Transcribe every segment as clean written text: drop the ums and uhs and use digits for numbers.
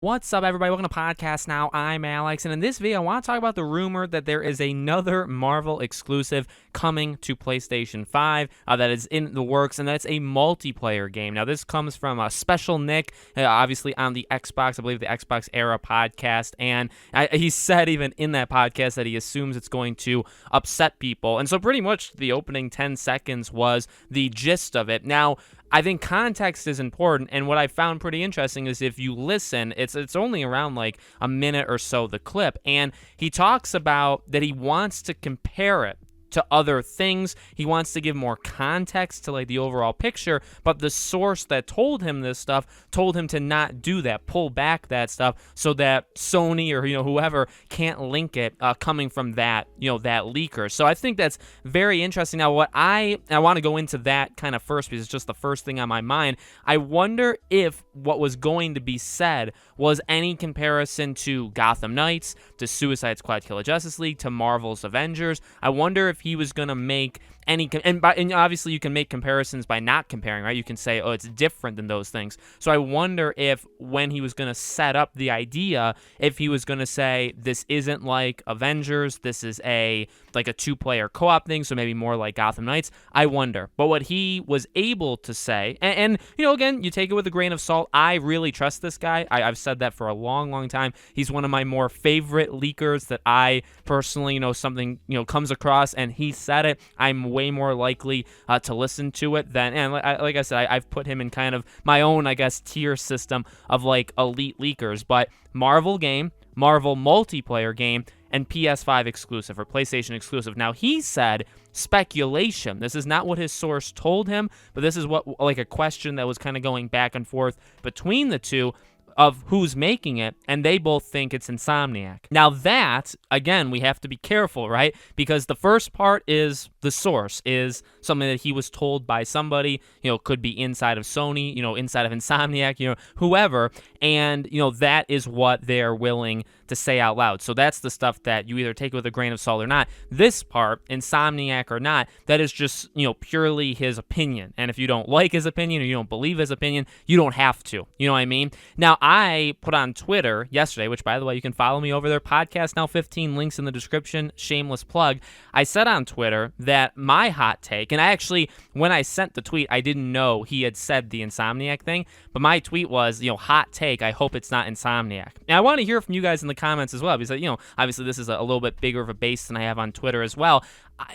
What's up, everybody? Welcome to Podcast Now. I'm Alex, and in this video, I want to talk about the rumor that there is another Marvel exclusive coming to PlayStation 5 that is in the works, and that's a multiplayer game. Now, this comes from Special Nick, obviously on the Xbox, I believe the Xbox Era podcast, and he said even in that podcast that he assumes it's going to upset people, and so pretty much the opening 10 seconds was the gist of it. Now, I think context is important, and what I found pretty interesting is if you listen, it's only around like a minute or so, the clip, and he talks about that he wants to compare it to other things. He wants to give more context to like the overall picture, but the source that told him this stuff told him to not do that, pull back that stuff so that Sony or whoever can't link it coming from that that leaker. So I think that's very interesting. Now what I want to go into that kind of first because it's just the first thing on my mind. I wonder if what was going to be said was any comparison to Gotham Knights, to Suicide Squad Kill the Justice League, to Marvel's Avengers. I wonder if he was going to make any, and obviously you can make comparisons by not comparing, right? You can say, oh, it's different than those things. So I wonder if when he was going to set up the idea, if he was going to say, this isn't like Avengers, this is like a two-player co-op thing, so maybe more like Gotham Knights. I wonder. But what he was able to say, and again, you take it with a grain of salt. I really trust this guy. I've said that for a long, long time. He's one of my more favorite leakers that I personally, something, comes across, and he said it. I'm way more likely to listen to it than, and like I said, I've put him in kind of my own, I guess, tier system of like elite leakers. But Marvel game, Marvel multiplayer game, and PS5 exclusive or PlayStation exclusive. Now, he said speculation. This is not what his source told him, but this is what, like, a question that was kind of going back and forth between the two of who's making it, and they both think it's Insomniac. Now that, again, we have to be careful, right? Because the first part is the source, is something that he was told by somebody, could be inside of Sony, inside of Insomniac, whoever, and, that is what they're willing to say out loud. So that's the stuff that you either take with a grain of salt or not. This part, Insomniac or not, that is just, purely his opinion. And if you don't like his opinion or you don't believe his opinion, you don't have to. You know what I mean? Now, I put on Twitter yesterday, which, by the way, you can follow me over there, Podcast Now 15, links in the description, shameless plug. I said on Twitter that my hot take, and I actually, when I sent the tweet, I didn't know he had said the Insomniac thing, but my tweet was, hot take, I hope it's not Insomniac. Now, I want to hear from you guys in the comments as well, because, obviously this is a little bit bigger of a base than I have on Twitter as well.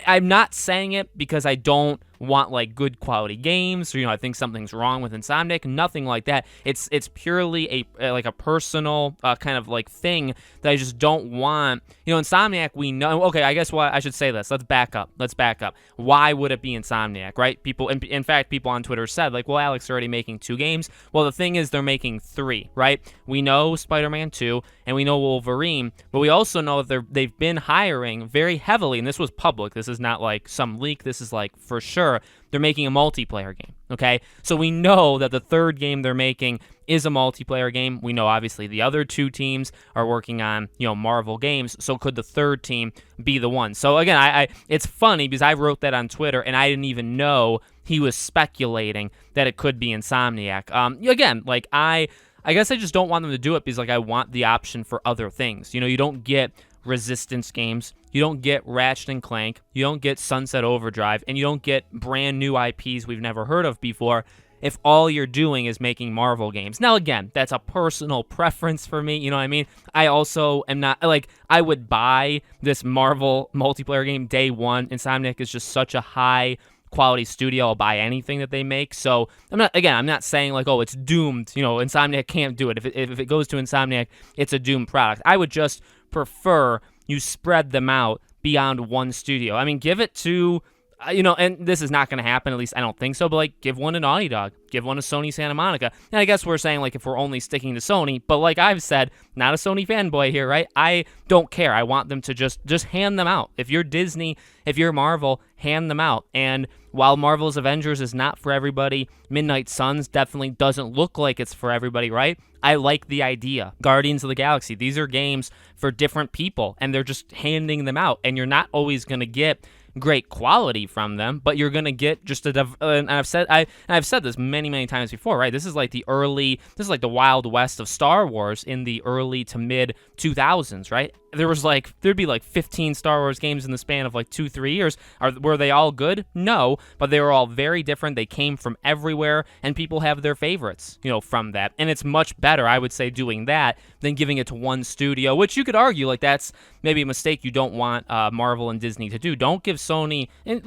I'm not saying it because I don't want like good quality games or I think something's wrong with Insomniac, nothing like that. It's purely a personal kind of like thing that I just don't want. Insomniac, we know. Okay, I guess what I should say this. Let's back up. Why would it be Insomniac, right? People, in fact, people on Twitter said like, well, Alex, they're already making 2 games. Well, the thing is, they're making 3, right? We know Spider-Man 2 and we know Wolverine, but we also know that they've been hiring very heavily, and this was public. This is not like some leak. This is like for sure. They're making a multiplayer game, okay? So we know that the 3rd game they're making is a multiplayer game. We know, obviously, the other 2 teams are working on, Marvel games. So could the 3rd team be the one? So again, I it's funny because I wrote that on Twitter, and I didn't even know he was speculating that it could be Insomniac. Again, like I guess I just don't want them to do it because like I want the option for other things. You don't get Resistance games, you don't get Ratchet and Clank, you don't get Sunset Overdrive, and you don't get brand new IPs we've never heard of before if all you're doing is making Marvel games. Now, again, that's a personal preference for me, you know what I mean? I also am not, like, I would buy this Marvel multiplayer game day one. Insomniac is just such a high quality studio. I'll buy anything that they make. So I'm not saying like, oh, it's doomed. Insomniac can't do it. If it goes to Insomniac, it's a doomed product. I would just prefer you spread them out beyond one studio. I mean, give it to, and this is not going to happen, at least I don't think so, but like give one to Naughty Dog, give one to Sony Santa Monica. And I guess we're saying like if we're only sticking to Sony, but like I've said, not a Sony fanboy here, right? I don't care. I want them to just hand them out. If you're Disney, if you're Marvel, hand them out. And while Marvel's Avengers is not for everybody, Midnight Suns definitely doesn't look like it's for everybody, right? I like the idea. Guardians of the Galaxy, these are games for different people, and they're just handing them out. And you're not always going to get great quality from them, but you're gonna get just and I've said this many times before, right? This is like the the Wild West of Star Wars in the early to mid 2000s, right? There'd be like 15 Star Wars games in the span of like 2-3 years. Were they all good? No, but they were all very different. They came from everywhere, and people have their favorites, from that. And it's much better, I would say, doing that than giving it to one studio, which you could argue like that's maybe a mistake you don't want Marvel and Disney to do. Don't give Sony, and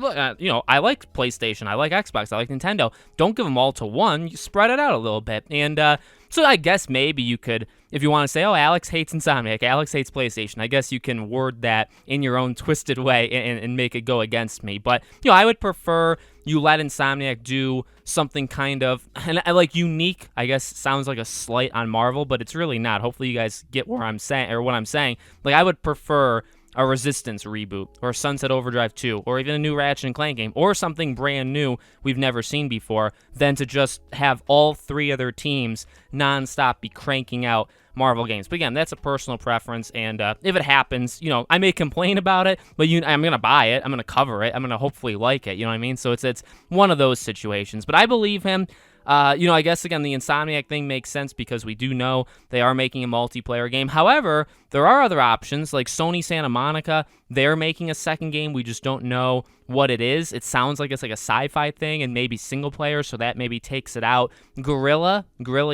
I like PlayStation, I like Xbox, I like Nintendo. Don't give them all to one. You spread it out a little bit, and so I guess maybe you could, if you want to say, oh, Alex hates Insomniac, Alex hates PlayStation, I guess you can word that in your own twisted way and make it go against me. But, I would prefer you let Insomniac do something kind of, and like unique, I guess sounds like a slight on Marvel, but it's really not. Hopefully you guys get where I'm saying, or what I'm saying. Like, I would prefer a Resistance reboot, or Sunset Overdrive 2, or even a new Ratchet & Clank game, or something brand new we've never seen before, than to just have all three other teams nonstop be cranking out Marvel games. But again, that's a personal preference, and if it happens, I may complain about it, but I'm going to buy it, I'm going to cover it, I'm going to hopefully like it, you know what I mean? So it's one of those situations, but I believe him. I guess, again, the Insomniac thing makes sense because we do know they are making a multiplayer game. However, there are other options, like Sony Santa Monica. They're making a second game. We just don't know what it is. It sounds like it's like a sci-fi thing and maybe single player, so that maybe takes it out. Guerrilla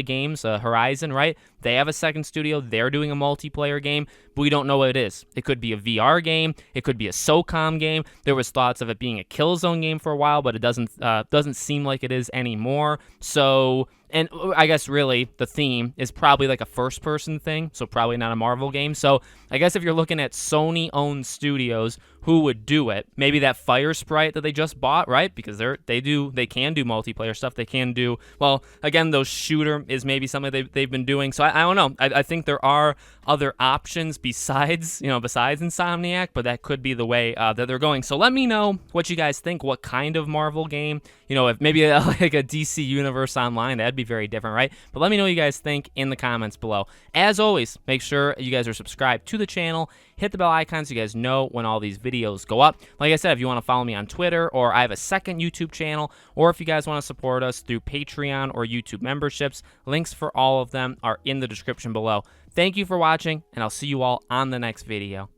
Games, Horizon, right? They have a second studio. They're doing a multiplayer game, but we don't know what it is. It could be a VR game. It could be a SOCOM game. There was thoughts of it being a Killzone game for a while, but it doesn't seem like it is anymore. So, and I guess really the theme is probably like a first-person thing, so probably not a Marvel game. So I guess if you're looking at Sony-owned studios, who would do it? Maybe that Fire Sprite that they just bought, right? Because they can do multiplayer stuff. They can do, well, again, those shooter is maybe something they've been doing. So I don't know. I think there are other options besides Insomniac, but that could be the way that they're going. So let me know what you guys think. What kind of Marvel game? If maybe like a DC Universe Online, that'd be very different, right? But let me know what you guys think in the comments below. As always, make sure you guys are subscribed to the channel. Hit the bell icon so you guys know when all these videos go up. Like I said, if you want to follow me on Twitter, or I have a second YouTube channel, or if you guys want to support us through Patreon or YouTube memberships, links for all of them are in the description below. Thank you for watching, and I'll see you all on the next video.